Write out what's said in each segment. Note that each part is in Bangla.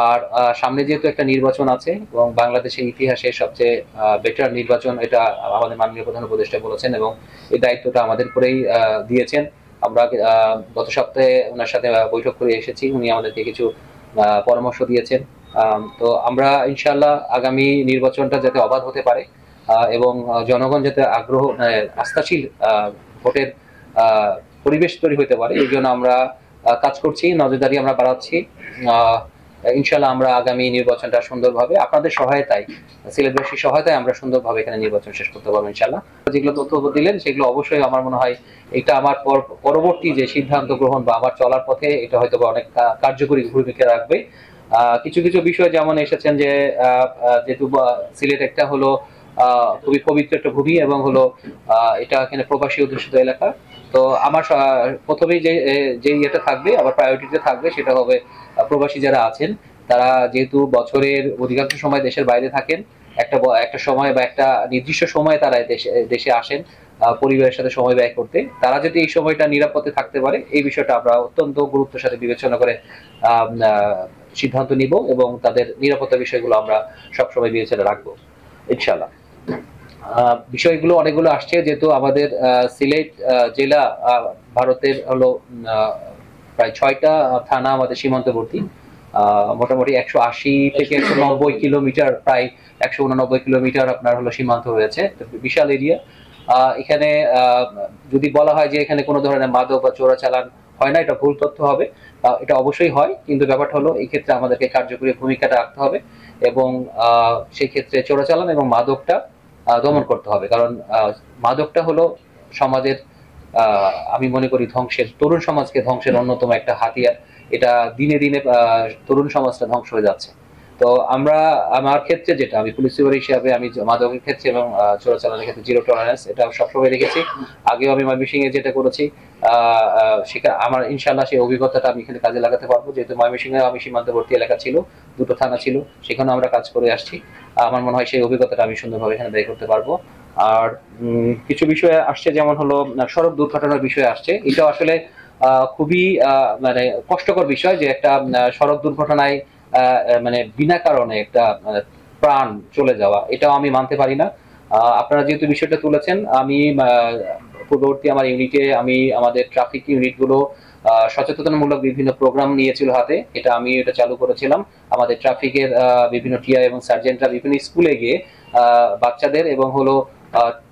আর সামনে যেহেতু একটা নির্বাচন আছে এবং বাংলাদেশের ইতিহাসে সবচেয়ে বেটার নির্বাচন, এটা আমাদের মাননীয় প্রধান উপদেষ্টা বলেছেন এবং এই দায়িত্বটা আমাদের উপরেই দিয়েছেন। আমরা গত সপ্তাহে ওনার সাথে বৈঠক করে এসেছি, উনি আমাদেরকে কিছু পরামর্শ দিয়েছেন। তো আমরা ইনশাল্লাহ আগামী নির্বাচনটা যাতে অবাধ হতে পারে এবং জনগণ যাতে আগ্রহ আস্থাশীল ভোটের পরিবেশ তৈরি হতে পারে, এই জন্য আমরা কাজ করছি, নজরদারি আমরা বাড়াচ্ছি। ইনশাল্লাহ আমরা আগামী নির্বাচনটা সুন্দরভাবে আপনাদের সহায়তায়, সিলেটবাসীর সহায়তায় আমরা সুন্দরভাবে এখানে নির্বাচন শেষ করতে পারবো ইনশাল্লাহ। যেগুলো তথ্য দিলেন সেগুলো অবশ্যই আমার মনে হয় এটা আমার পরবর্তী যে সিদ্ধান্ত গ্রহণ বা আমার চলার পথে এটা হয়তো অনেক কার্যকরী ভূমিকা রাখবে। কিছু কিছু বিষয় যেমন এসেছেন যে যেহেতু সিলেট একটা হলো খুবই পবিত্র একটা ভূমি এবং হলো এটা এখানে প্রবাসী অধ্যুষিত এলাকা। তো আমার প্রথমেই যে ইয়েটা থাকবে, আবার প্রায়োরিটিতে থাকবে, সেটা হবে প্রবাসী যারা আছেন তারা যেহেতু বছরের অধিকাংশ সময় দেশের বাইরে থাকেন, একটা সময় বা একটা নির্দিষ্ট সময় তারা দেশে আসেন পরিবারের সাথে সময় ব্যয় করতে, তারা যদি এই সময়টা নিরাপদে থাকতে পারে এই বিষয়টা আমরা অত্যন্ত গুরুত্বের সাথে বিবেচনা করে সিদ্ধান্ত নিব এবং তাদের নিরাপত্তা বিষয়গুলো আমরা সবসময় বিবেচনা রাখবো ইনশাল্লাহ। বিষয়গুলো অনেকগুলো আসছে, যেহেতু আমাদের সিলেট জেলা ভারতের হলো প্রায় 6টা থানা আমাদের সীমান্তবর্তী, মোটামুটি 180 থেকে 190 কিলোমিটার, প্রায় 189 কিলোমিটার আপনার হলো সীমান্ত রয়েছে, বিশাল এরিয়া। এখানে যদি বলা হয় যে এখানে কোনো ধরনের মাদক বা চোরাচালান হয় না, এটা ভুল তথ্য হবে। এটা অবশ্যই হয়, কিন্তু ব্যাপারটা হলো এই ক্ষেত্রে আমাদেরকে কার্যকরী ভূমিকাটা রাখতে হবে এবং সেই ক্ষেত্রে চোরাচালান এবং মাদকটা দমন করতে হবে, কারণ মাদকটা হলো সমাজের আমি মনে করি ধ্বংসের, তরুণ সমাজকে ধ্বংসের অন্যতম একটা হাতিয়ার। এটা দিনে দিনে তরুণ সমাজটা ধ্বংস হয়ে যাচ্ছে। তো আমার ক্ষেত্রে যেটা, আমি পুলিশ সুপার হিসাবে আমি মাদকের ক্ষেত্রে এবং চোরাচালানের ক্ষেত্রে জিরো টলারেন্স এটা সবসময় রেখেছি। আগেও আমি ময়মনসিংহ এ যেটা করেছি সেটা আমার ইনশাল্লাহ সেই অভিজ্ঞতাটা আমি এখানে কাজে লাগাতে পারবো, যেহেতু ময়মনসিংহে আমি সীমান্তবর্তী এলাকা ছিল, 2টো থানা ছিল, সেখানে আমরা কাজ করে আসছি। আমার মনে হয় সেই অভিজ্ঞতাটা আমি সুন্দরভাবে এখানে ব্যয় করতে পারবো। আর কিছু বিষয় আসছে, যেমন হলো সড়ক দুর্ঘটনার বিষয় আসছে, এটা আসলে খুবই মানে কষ্টকর বিষয় যে একটা সড়ক দুর্ঘটনায় মানে বিনা কারণে একটা প্রাণ চলে যাওয়া, এটাও আমি মানতে পারি না। আপনারা যেহেতু বিষয়টা তুলেছেন, আমি পূর্ববর্তী আমার ইউনিটে আমি আমাদের ট্রাফিক ইউনিট গুলো সচেতনমূলক বিভিন্ন প্রোগ্রাম নিয়েছিল হাতে, এটা চালু করেছিলাম। আমাদের ট্রাফিকের বিভিন্ন টিআই এবং সার্জেন্টরা বিভিন্ন স্কুলে গিয়ে বাচ্চাদের এবং হলো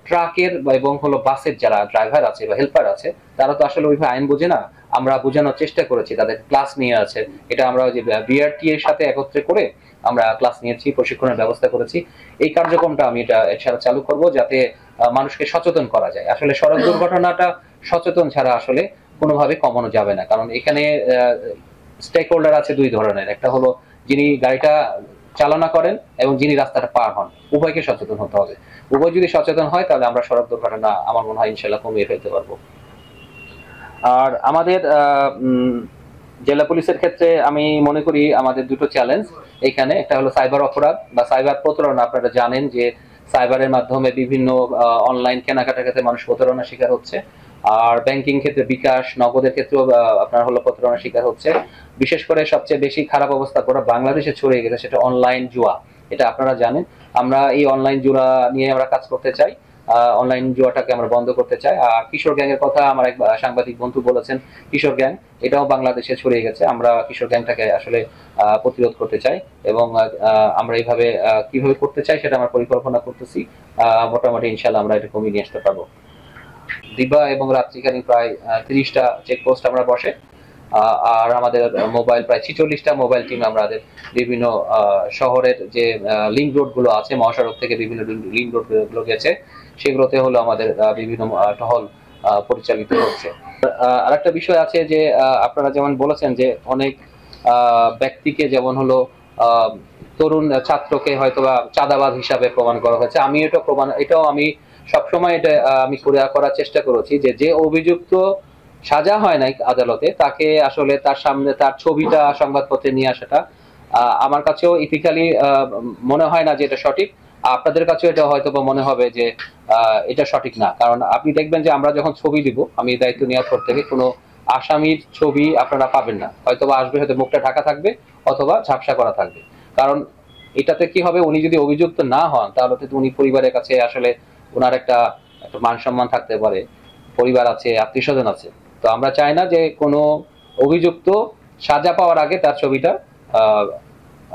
ট্রাকের এবং হলো বাসের যারা ড্রাইভার আছে বা হেল্পার আছে, তারা তো আসলে ওইভাবে আইন বোঝে না, আমরা বোঝানোর চেষ্টা করেছি, তাদের ক্লাস নিয়ে আছে। এটা আমরা যে বিআরটি এর সাথে একত্রে করে আমরা ক্লাস নিয়েছি, প্রশিক্ষণের ব্যবস্থা করেছি। এই কার্যক্রমটা আমি এটা এছাড়া চালু করব, যাতে মানুষকে সচেতন করা যায়। আসলে সড়ক দুর্ঘটনাটা সচেতন ছাড়া আসলে কোনোভাবে কমানো যাবে না, কারণ এখানে স্টেক হোল্ডার আছে 2 ধরনের, একটা হলো যিনি গাড়িটা চালনা করেন এবং যিনি রাস্তাটা পার হন, উভয়কে সচেতন হতে হবে। উভয় যদি সচেতন হয় তাহলে আমরা সড়ক দুর্ঘটনা আমার মনে হয় ইনশাল্লাহ কমিয়ে ফেলতে পারবো। আর আমাদের জেলা পুলিশের ক্ষেত্রে আমি মনে করি আমাদের 2টো চ্যালেঞ্জ এখানে, একটা হলো সাইবার অপরাধ বা সাইবার প্রতারণা। আপনারা জানেন যে সাইবারের মাধ্যমে বিভিন্ন অনলাইন কেনাকাটার ক্ষেত্রে মানুষ প্রতারণার শিকার হচ্ছে, আর ব্যাংকিং ক্ষেত্রে বিকাশ নগদের ক্ষেত্রেও আপনার হলো প্রতারণার শিকার হচ্ছে। বিশেষ করে সবচেয়ে বেশি খারাপ অবস্থা গোটা বাংলাদেশে ছড়িয়ে গেছে সেটা অনলাইন জুয়া, এটা আপনারা জানেন। আমরা এই অনলাইন জুয়া নিয়ে আমরা কাজ করতে চাই, অনলাইন জুয়াটাকে আমরা বন্ধ করতে চাই। আর কিশোর গ্যাংয়ের কথা আমার এক সাংবাদিক বন্ধু বলেছেন, কিশোর গ্যাং এটাও বাংলাদেশে ছড়িয়ে গেছে, আমরা কিশোর গ্যাংটাকে আসলে প্রতিরোধ করতে চাই এবং আমরা এইভাবে কিভাবে করতে চাই সেটা আমরা পরিকল্পনা করতেছি। মোটামুটি ইনশাল্লাহ আমরা এটা কমিয়ে নিয়ে আসতে পারবো। দিবা এবং রাত্রিকালীন প্রায় 30টা চেকপোস্ট আমরা বসে, আর আমাদের মোবাইল প্রায় 46টা মোবাইল টিম আমাদের বিভিন্ন শহরের যে লিঙ্ক রোড গুলো আছে, মহাসড়ক থেকে বিভিন্ন লিঙ্ক রোড গুলো গেছে, সেগুলোতে হলো আমাদের বিভিন্ন টহল পরিচালিত হচ্ছে। আরেকটা বিষয় আছে যে আপনারা যেমন বলেছেন যে অনেক ব্যক্তিকে, যেমন হলো তরুণ ছাত্রকে হয়তোবা চাঁদাবাজ হিসাবে প্রমাণ করা হয়েছে, আমি এটাও আমি সবসময় এটা আমি করার চেষ্টা করেছি যে যে অভিযুক্ত সাজা হয় নাই আদালতে, তাকে আসলে তার সামনে তার ছবিটা সংবাদপত্রে নিয়ে আসাটা আমার কাছেও ইথিক্যালি মনে হয় না যে এটা সঠিক। আপনাদের কাছেও এটা হয়তো বা মনে হবে যে এটা সঠিক না, কারণ আপনি দেখবেন যে আমরা যখন ছবি দিব, আমি দায়িত্ব নেওয়ার পর থেকে কোনো আসামির ছবি আপনারা পাবেন না, হয়তোবা আসবে, হয়তো মুখটা ঢাকা থাকবে অথবা ঝাপসা করা থাকবে। কারণ এটাতে কি হবে, উনি যদি অভিযুক্ত না হন তাহলে তো উনি পরিবারের কাছে আসলে ওনার একটা একটা মান সম্মান থাকতে পারে, পরিবার আছে, আত্মীয় স্বজন আছে। তো আমরা চাই না যে কোনো অভিযুক্ত সাজা পাওয়ার আগে তার ছবিটা আহ,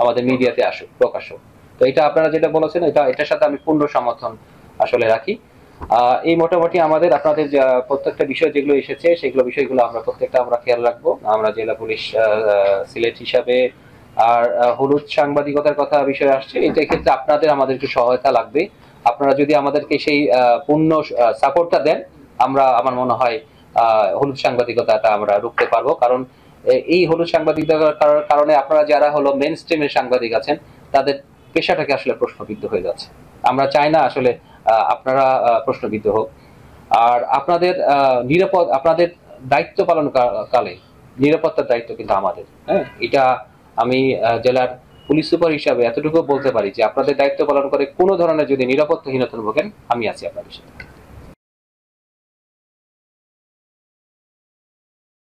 আমাদের মিডিয়াতে আসুক, প্রকাশ হোক। তো এটা আপনারা যেটা বলেছেন, এটার সাথে আমি পূর্ণ সমর্থন আসলে রাখি। এই মোটামুটি আমাদের আপনাদের প্রত্যেকটা বিষয় যেগুলো এসেছে সেগুলো বিষয়গুলো আমরা প্রত্যেকটা আমরা খেয়াল রাখবো, আমরা জেলা পুলিশ সিলেট হিসাবে। আর হলুদ সাংবাদিকতার কথা বিষয় আসছে, এটা ক্ষেত্রে আপনাদের আমাদের একটু সহায়তা লাগবে। আপনারা যদি আমাদেরকে সেই পূর্ণ সাপোর্টটা দেন, আমরা আমার মনে হয় হলুদ সাংবাদিকতাটা আমরা রুখতে পারবো। কারণ এই হলুদ সাংবাদিকতার কারণে আপনারা যারা হলো মেন স্ট্রিমের সাংবাদিক আছেন তাদের পেশাটাকে আসলে প্রশ্নবিদ্ধ হয়ে যাচ্ছে। আমরা চাই না আসলে আপনারা প্রশ্নবিদ্ধ হোক। আর আপনাদের আপনাদের দায়িত্ব পালন কালে নিরাপত্তার দায়িত্ব কিন্তু আমাদের। হ্যাঁ, এটা আমি জেলার পুলিশ সুপার হিসাবে এতটুকু বলতে পারি যে আপনাদের দায়িত্ব পালন করে কোনো ধরনের যদি নিরাপত্তাহীনতা ভোগেন, আমি আছি আপনাদের সাথে।